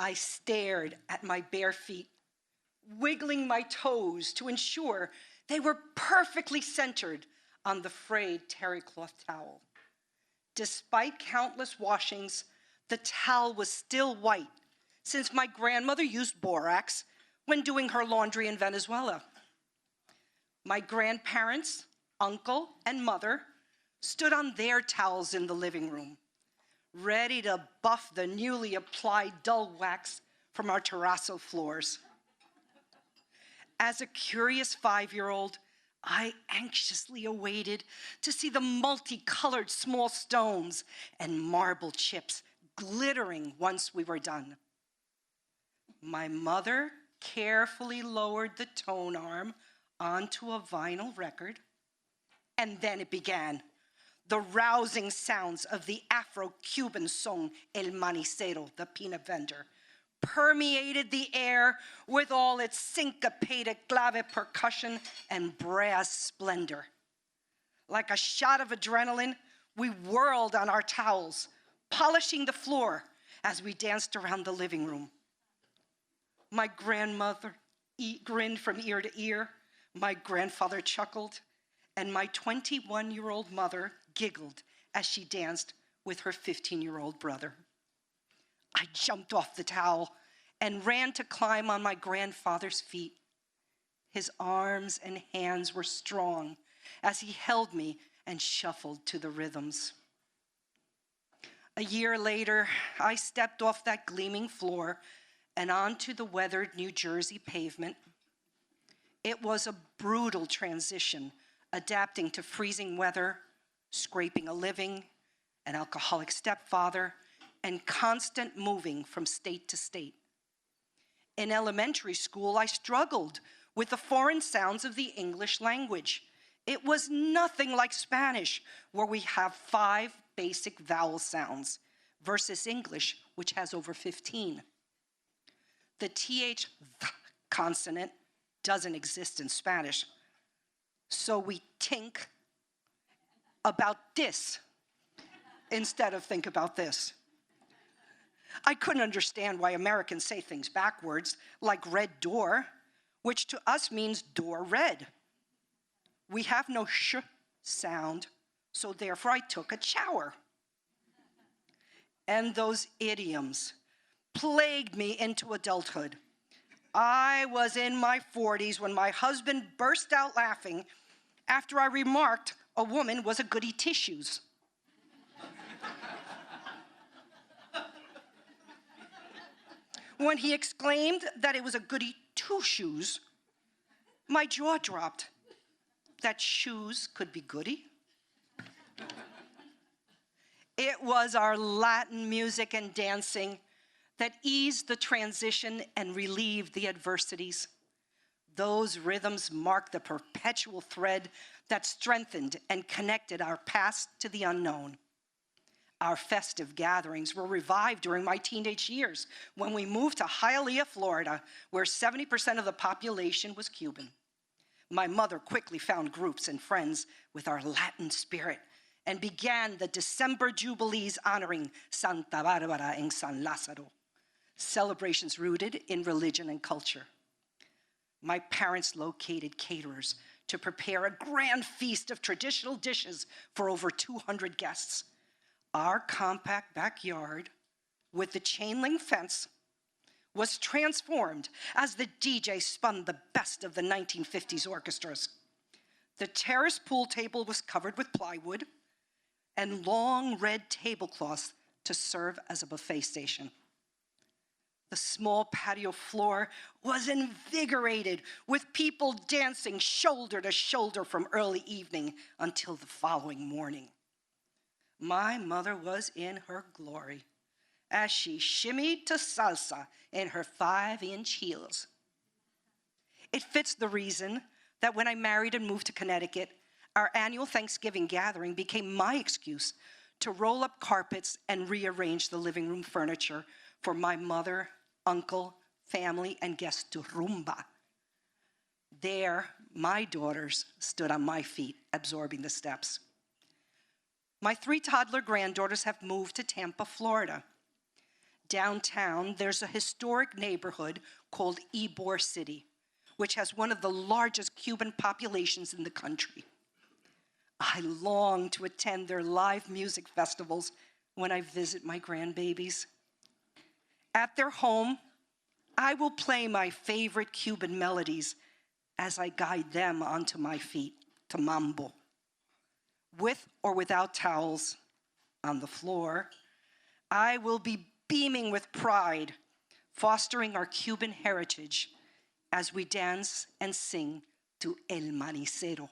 I stared at my bare feet, wiggling my toes to ensure they were perfectly centered on the frayed terry cloth towel. Despite countless washings, the towel was still white, since my grandmother used borax when doing her laundry in Venezuela. My grandparents, uncle, and mother stood on their towels in the living room, ready to buff the newly applied dull wax from our terrazzo floors. As a curious 5-year-old, I anxiously awaited to see the multicolored small stones and marble chips glittering once we were done. My mother carefully lowered the tone arm onto a vinyl record, and then it began. The rousing sounds of the Afro-Cuban song El Manicero, the peanut vendor, permeated the air with all its syncopated clave percussion and brass splendor. Like a shot of adrenaline, we whirled on our towels, polishing the floor as we danced around the living room. My grandmother grinned from ear to ear, my grandfather chuckled, and my 21-year-old mother giggled as she danced with her 15-year-old brother. I jumped off the towel and ran to climb on my grandfather's feet. His arms and hands were strong as he held me and shuffled to the rhythms. A year later, I stepped off that gleaming floor and onto the weathered New Jersey pavement. It was a brutal transition, adapting to freezing weather, scraping a living, an alcoholic stepfather, and constant moving from state to state. In elementary school, I struggled with the foreign sounds of the English language. It was nothing like Spanish, where we have 5 basic vowel sounds, versus English, which has over 15. The th consonant doesn't exist in Spanish, so we think about this instead of think about this. I couldn't understand why Americans say things backwards, like red door, which to us means door red. We have no sh sound, so therefore I took a shower. And those idioms plagued me into adulthood. I was in my 40s when my husband burst out laughing after I remarked a woman was a goody tissues. When he exclaimed that it was a goody two-shoes, my jaw dropped. That shoes could be goody? It was our Latin music and dancing that eased the transition and relieved the adversities. Those rhythms marked the perpetual thread that strengthened and connected our past to the unknown. Our festive gatherings were revived during my teenage years when we moved to Hialeah, Florida, where 70% of the population was Cuban. My mother quickly found groups and friends with our Latin spirit and began the December Jubilees honoring Santa Barbara and San Lázaro, celebrations rooted in religion and culture. My parents located caterers to prepare a grand feast of traditional dishes for over 200 guests. Our compact backyard with the chain link fence was transformed as the DJ spun the best of the 1950s orchestras. The terrace pool table was covered with plywood and long red tablecloths to serve as a buffet station. The small patio floor was invigorated with people dancing shoulder to shoulder from early evening until the following morning. My mother was in her glory as she shimmied to salsa in her 5-inch heels. It fits the reason that when I married and moved to Connecticut, our annual Thanksgiving gathering became my excuse to roll up carpets and rearrange the living room furniture for my mother, uncle, family, and guests to rumba. There, my daughters stood on my feet, absorbing the steps. My 3 toddler granddaughters have moved to Tampa, Florida. Downtown, there's a historic neighborhood called Ybor City, which has one of the largest Cuban populations in the country. I long to attend their live music festivals when I visit my grandbabies. At their home, I will play my favorite Cuban melodies as I guide them onto my feet to mambo. With or without towels on the floor, I will be beaming with pride, fostering our Cuban heritage as we dance and sing to El Manicero.